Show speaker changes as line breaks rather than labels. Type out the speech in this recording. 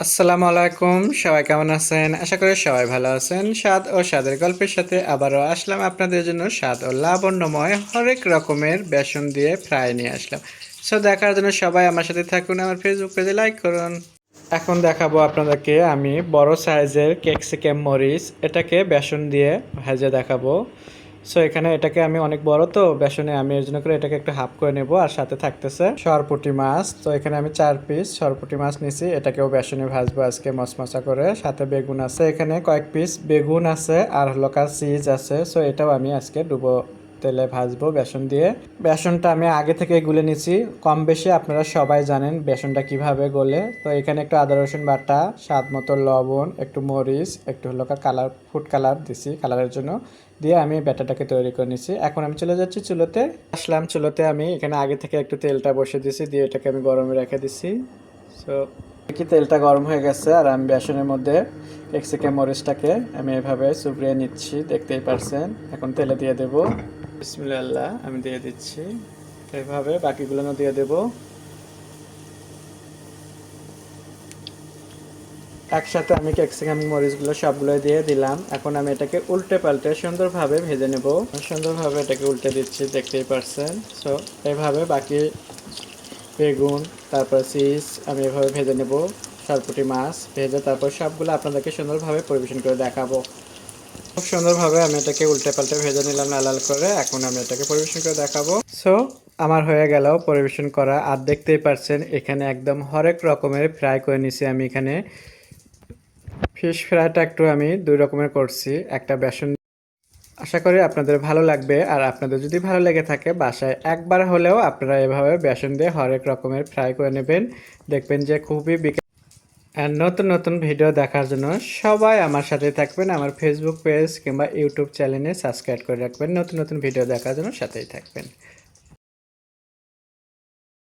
আসসালামু আলাইকুম, সবাই কেমন আছেন? আশা করি সবাই ভালো আছেন। স্বাদ ও স্বাদের গল্পের সাথে আবারও আসলাম আপনাদের জন্য স্বাদ ও লাবণ্যময় হরেক রকমের বেসন দিয়ে ফ্রাই নিয়ে আসলাম। সো দেখার জন্য সবাই আমার সাথে থাকুন, আমার ফেসবুক পেজে লাইক করুন। এখন দেখাবো আপনাদেরকে আমি বড় সাইজের ক্যাপসিকাম মরিচ, এটাকে বেসন দিয়ে ভেজে দেখাবো। সো এখানে এটাকে আমি অনেক বড় তো বেসনে আমি এর জন্য করে এটাকে একটু হাফ করে নেব। আর সাথে থাকতেছে সরপুঁটি মাছ, তো এখানে আমি 4 পিস সরপুঁটি মাছ নিছি, এটাকেও বেসনে ভাজবো আজকে মশমশা করে। সাথে বেগুন আছে, এখানে কয়েক পিস বেগুন আছে, আর হলো চিজ আছে। সো এটাও আমি আজকে ডুবো তেলে ভাজবো বেসন দিয়ে। বেসনটা আমি আগে থেকে গুলে নিছি, কম বেশি আপনারা সবাই জানেন বেসনটা কিভাবে গলে। তো এখানে একটু আদা রসুন বাটা, স্বাদ মতো লবণ, একটু মরিচ, একটু হলো কালার ফুড কালার দিছি কালারের জন্য, দিয়ে আমি ব্যাটাটাকে তৈরি করে নিছি। এখন আমি চলে যাচ্ছি চুলোতে। আসলাম চুলোতে, আমি এখানে আগে থেকে একটু তেলটা বসিয়ে দিছি, দিয়ে এটাকে আমি গরমে রেখে দিছি। সো কি তেলটা গরম হয়ে গেছে, আর আমি বেসনের মধ্যে ক্যাপসিকাম মরিচটাকে আমি এভাবে চুবড়িয়ে নিচ্ছি, দেখতেই পারছেন। এখন তেলে দিয়ে দেব। বিসমিল্লাহ, আমি দিয়ে দিচ্ছি। এভাবে বাকিগুলো দিয়ে দেব। একসাথে আমি ক্যাপসিকাম মরিচগুলো সবগুলো দিয়ে দিলাম। এখন আমি এটাকে উল্টে পাল্টে সুন্দরভাবে ভেজে নেব। সুন্দরভাবে এটাকে উল্টে দিচ্ছি, দেখতেই পারছেন। সো এইভাবে বাকি বেগুন, তারপর চিজ আমি এভাবে ভেজে নেব। সরপুঁটি মাছ ভেজে তারপর সবগুলো আপনাদেরকে সুন্দরভাবে পরিবেশন করে দেখাবো। খুব সুন্দরভাবে আমি এটাকে উল্টে পাল্টে ভেজে নিলাম লাল লাল করে। এখন আমি এটাকে পরিবেশন করে দেখাবো। সো আমার হয়ে গেল পরিবেশন করা। আর দেখতেই পারছেন এখানে একদম হরেক রকমের ফ্রাই করে নিছি আমি। এখানে ফিশ ফ্রাইটা একটু আমি 2 রকমের করছি, একটা বেসন। আশা করি আপনাদের ভালো লাগবে। আর আপনাদের যদি ভালো লেগে থাকে বাসায় একবার হলেও আপনারা এভাবে বেসন দিয়ে হরেক রকমের ফ্রাই করে নেবেন, দেখবেন যে খুবই আর নতুন নতুন ভিডিও দেখার জন্য সবাই আমার সাথে থাকবেন। আমার ফেসবুক পেজ কিংবা ইউটিউব চ্যানেলে সাবস্ক্রাইব করে রাখবেন, নতুন নতুন ভিডিও দেখার জন্য সাথেই থাকবেন।